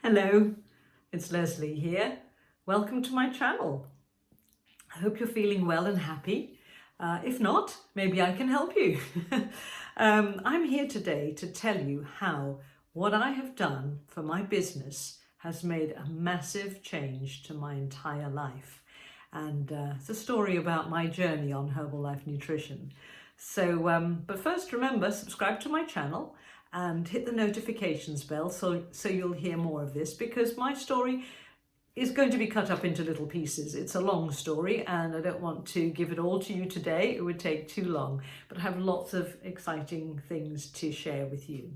Hello, it's Leslie here. Welcome to my channel. I hope you're feeling well and happy. If not, maybe I can help you. I'm here today to tell you how what I have done for my business has made a massive change to my entire life. And it's a story about my journey on Herbalife Nutrition. So, but first remember, subscribe to my channel and hit the notifications bell so you'll hear more of this, because my story is going to be cut up into little pieces. It's a long story and I don't want to give it all to you today. It would take too long, but I have lots of exciting things to share with you.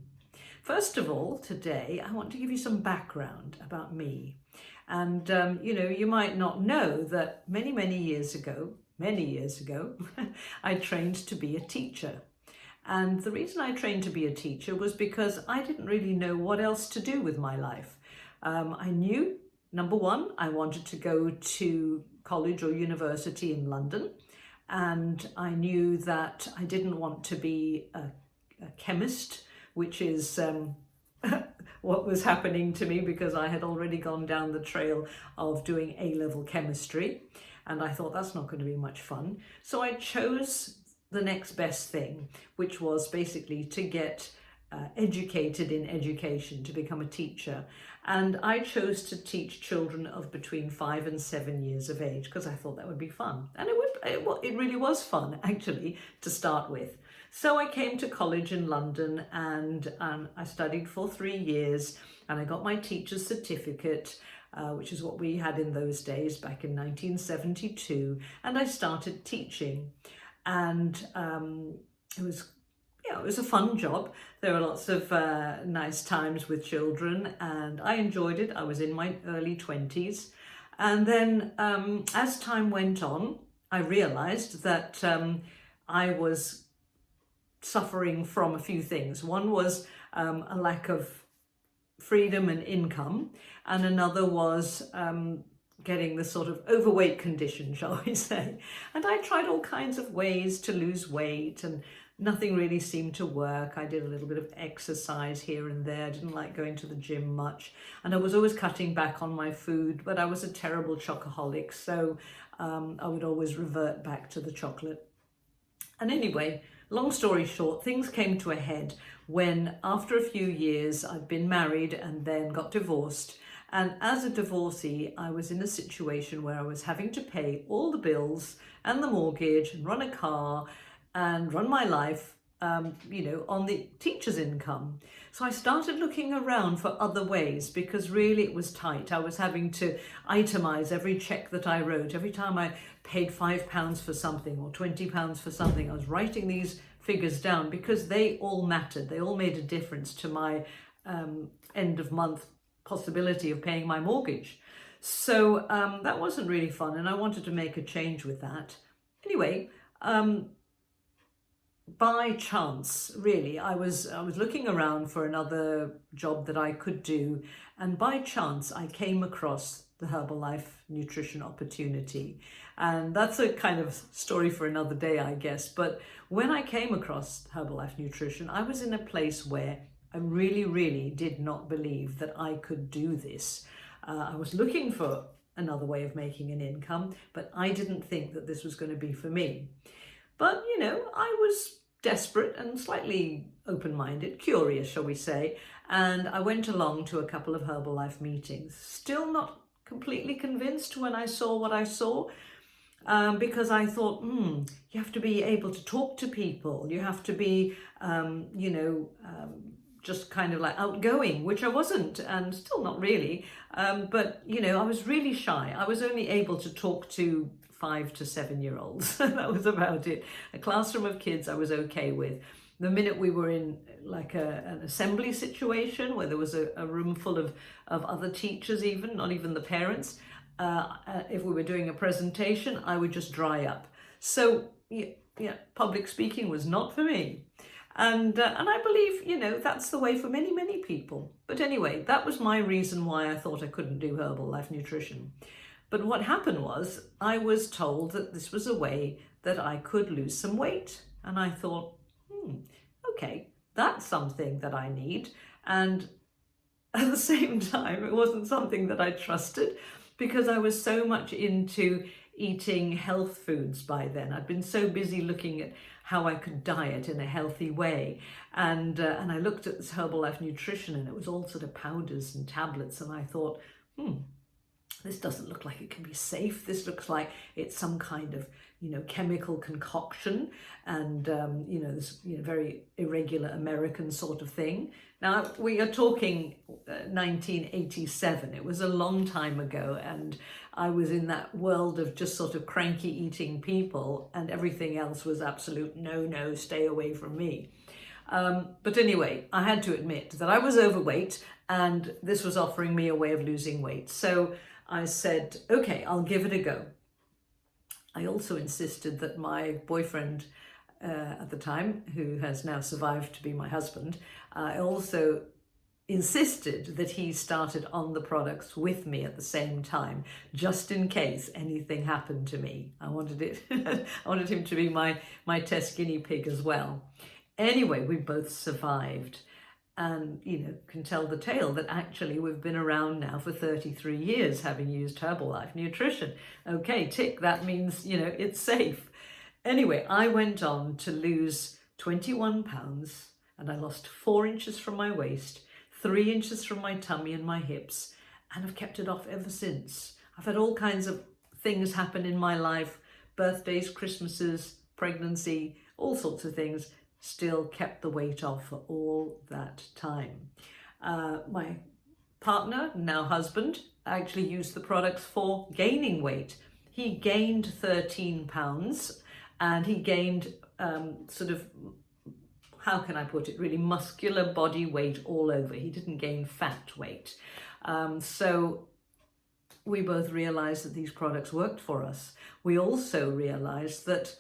First of all, today I want to give you some background about me. And you might not know that many years ago, I trained to be a teacher. And the reason I trained to be a teacher was because I didn't really know what else to do with my life. I knew, number one, I wanted to go to college or university in London. And I knew that I didn't want to be a chemist, which is what was happening to me because I had already gone down the trail of doing A-level chemistry. And I thought that's not going to be much fun. So I chose the next best thing, which was basically to get educated in education, to become a teacher. And I chose to teach children of between 5 and 7 years of age because I thought that would be fun. And it really was fun, actually, to start with. So I came to college in London and I studied for 3 years and I got my teacher's certificate, which is what we had in those days back in 1972. And I started teaching. And it was a fun job. There were lots of nice times with children and I enjoyed it. I was in my early 20s. And then as time went on, I realized that I was suffering from a few things. One was a lack of freedom and income, and another was getting the sort of overweight condition, shall we say. And I tried all kinds of ways to lose weight and nothing really seemed to work. I did a little bit of exercise here and there. I didn't like going to the gym much. And I was always cutting back on my food, but I was a terrible chocoholic. So I would always revert back to the chocolate. And anyway, long story short, things came to a head when after a few years I'd been married and then got divorced. And as a divorcee, I was in a situation where I was having to pay all the bills and the mortgage and run a car and run my life, on the teacher's income. So I started looking around for other ways because really it was tight. I was having to itemize every check that I wrote. Every time I paid £5 for something or £20 for something, I was writing these figures down because they all mattered. They all made a difference to my end of month possibility of paying my mortgage. So that wasn't really fun and I wanted to make a change with that. Anyway, by chance, really, I was looking around for another job that I could do, and by chance I came across the Herbalife nutrition opportunity. And that's a kind of story for another day, I guess. But when I came across Herbalife nutrition, I was in a place where I really did not believe that I could do this. I was looking for another way of making an income, but I didn't think that this was going to be for me. But, I was desperate and slightly open-minded, curious, shall we say, and I went along to a couple of Herbalife meetings. Still not completely convinced when I saw what I saw, because I thought, you have to be able to talk to people. You have to be, just kind of like outgoing, which I wasn't, and still not really. But, I was really shy. I was only able to talk to 5 to 7 year olds. That was about it. A classroom of kids I was okay with. The minute we were in like an assembly situation where there was a room full of other teachers, even, not even the parents, if we were doing a presentation, I would just dry up. So public speaking was not for me. And I believe, that's the way for many people. But anyway, that was my reason why I thought I couldn't do Herbalife nutrition. But what happened was I was told that this was a way that I could lose some weight. And I thought, okay, that's something that I need. And at the same time, it wasn't something that I trusted because I was so much into eating health foods by then. I'd been so busy looking at how I could diet in a healthy way. And I looked at this Herbalife nutrition and it was all sort of powders and tablets. And I thought, this doesn't look like it can be safe. This looks like it's some kind of, chemical concoction and, this very irregular American sort of thing. Now, we are talking 1987. It was a long time ago, and I was in that world of just sort of cranky eating people, and everything else was absolute no, stay away from me. But anyway, I had to admit that I was overweight, and this was offering me a way of losing weight. So I said, okay, I'll give it a go. I also insisted that my boyfriend at the time, who has now survived to be my husband, I also insisted that he started on the products with me at the same time, just in case anything happened to me. I wanted him to be my test guinea pig as well. Anyway, we both survived. And, can tell the tale that actually we've been around now for 33 years having used Herbalife nutrition. Okay, tick, that means, it's safe. Anyway, I went on to lose 21 pounds and I lost 4 inches from my waist, 3 inches from my tummy and my hips, and I've kept it off ever since. I've had all kinds of things happen in my life, birthdays, Christmases, pregnancy, all sorts of things. Still kept the weight off for all that time. My partner, now husband, actually used the products for gaining weight. He gained 13 pounds and he gained how can I put it, really muscular body weight all over. He didn't gain fat weight. So we both realized that these products worked for us. We also realized that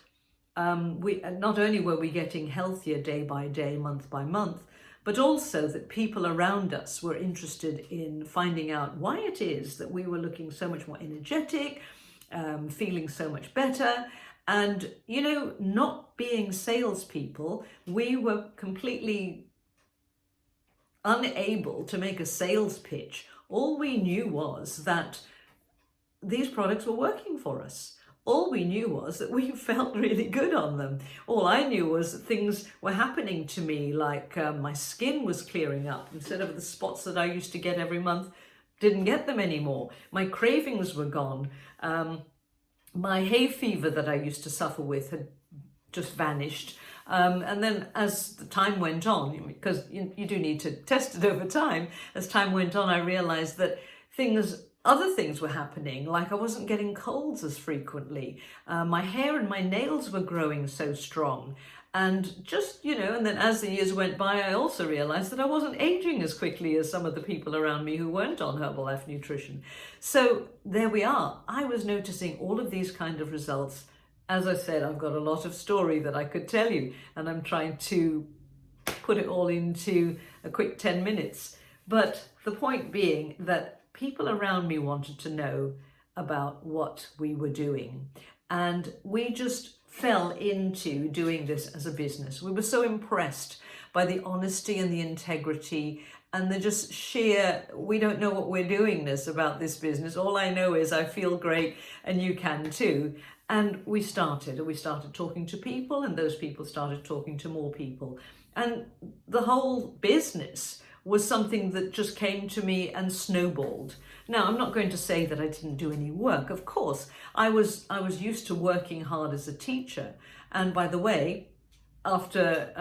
we not only were we getting healthier day by day, month by month, but also that people around us were interested in finding out why it is that we were looking so much more energetic, feeling so much better. And, not being salespeople, we were completely unable to make a sales pitch. All we knew was that these products were working for us. All we knew was that we felt really good on them. All I knew was that things were happening to me, like my skin was clearing up. Instead of the spots that I used to get every month, didn't get them anymore. My cravings were gone. My hay fever that I used to suffer with had just vanished. And then as the time went on, because you do need to test it over time, as time went on, I realized that other things were happening, like I wasn't getting colds as frequently. My hair and my nails were growing so strong. And just, and then as the years went by, I also realized that I wasn't aging as quickly as some of the people around me who weren't on Herbalife nutrition. So there we are. I was noticing all of these kind of results. As I said, I've got a lot of story that I could tell you, and I'm trying to put it all into a quick 10 minutes. But the point being that people around me wanted to know about what we were doing. And we just fell into doing this as a business. We were so impressed by the honesty and the integrity and the just sheer, we don't know what we're doingness about this business. All I know is I feel great and you can too. And we started talking to people, and those people started talking to more people. And the whole business was something that just came to me and snowballed. Now, I'm not going to say that I didn't do any work. Of course, I was used to working hard as a teacher. And by the way, after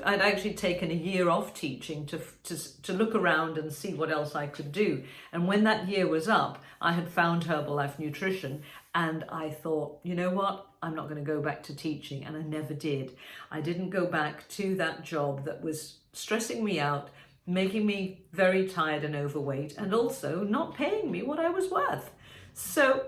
I'd actually taken a year off teaching to look around and see what else I could do. And when that year was up, I had found Herbalife Nutrition, and I thought, you know what? I'm not going to go back to teaching, and I never did. I didn't go back to that job that was stressing me out, making me very tired and overweight, and also not paying me what I was worth. So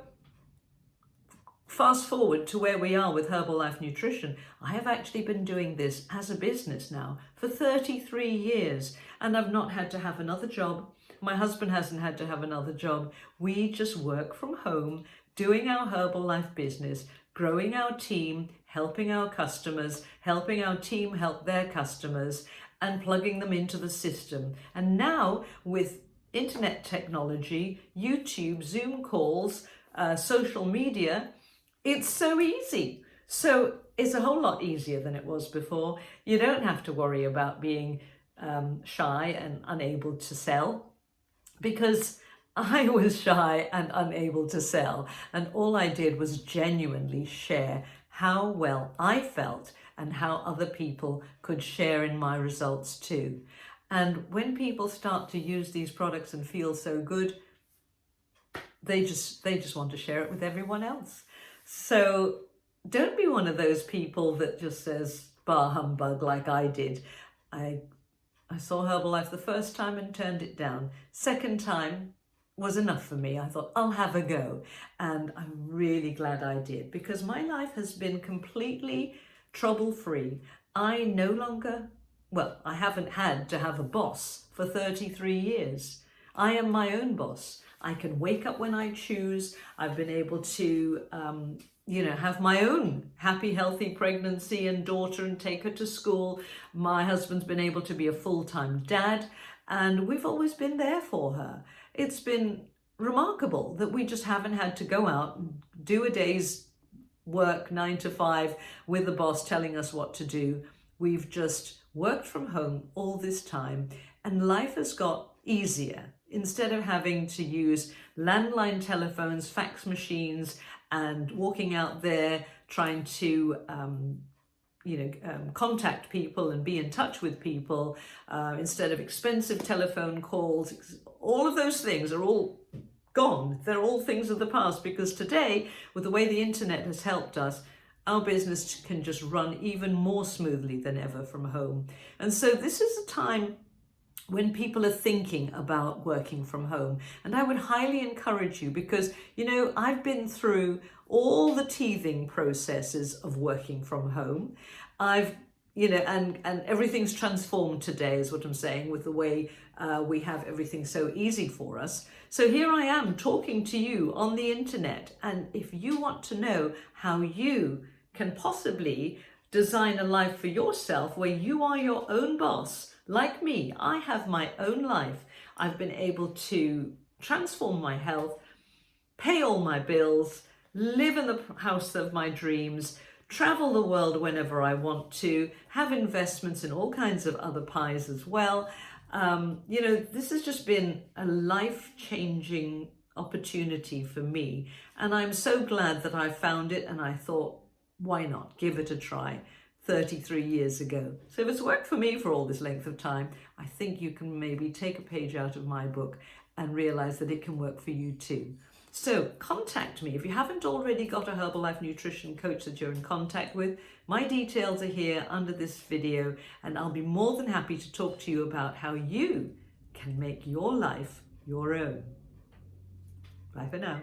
fast forward to where we are with Herbalife Nutrition. I have actually been doing this as a business now for 33 years, and I've not had to have another job. My husband hasn't had to have another job. We just work from home, doing our Herbalife business, growing our team, helping our customers, helping our team help their customers. and plugging them into the system. And now with internet technology, YouTube, Zoom calls, social media, it's so easy. So it's a whole lot easier than it was before. You don't have to worry about being shy and unable to sell, because I was shy and unable to sell, and all I did was genuinely share how well I felt and how other people could share in my results too. And when people start to use these products and feel so good, they just want to share it with everyone else. So don't be one of those people that just says bah humbug like I did. I saw Herbalife the first time and turned it down. Second time was enough for me. I thought, I'll have a go. And I'm really glad I did, because my life has been completely trouble-free. I no longer, well, I haven't had to have a boss for 33 years. I am my own boss. I can wake up when I choose. I've been able to, have my own happy, healthy pregnancy and daughter and take her to school. My husband's been able to be a full-time dad, and we've always been there for her. It's been remarkable that we just haven't had to go out and do a day's work 9 to 5 with the boss telling us what to do. We've just worked from home all this time, and life has got easier. Instead of having to use landline telephones, fax machines, and walking out there trying to contact people and be in touch with people, instead of expensive telephone calls, all of those things are all gone. They're all things of the past, because today, with the way the internet has helped us, our business can just run even more smoothly than ever from home. And so this is a time when people are thinking about working from home. And I would highly encourage you, because, I've been through all the teething processes of working from home. And everything's transformed today, is what I'm saying, with the way we have everything so easy for us. So here I am talking to you on the internet. And if you want to know how you can possibly design a life for yourself where you are your own boss, like me, I have my own life. I've been able to transform my health, pay all my bills, live in the house of my dreams, travel the world whenever I want to, have investments in all kinds of other pies as well. This has just been a life-changing opportunity for me. And I'm so glad that I found it, and I thought, why not give it a try 33 years ago. So if it's worked for me for all this length of time, I think you can maybe take a page out of my book and realize that it can work for you too. So contact me. If you haven't already got a Herbalife nutrition coach that you're in contact with, my details are here under this video, and I'll be more than happy to talk to you about how you can make your life your own. Bye for now.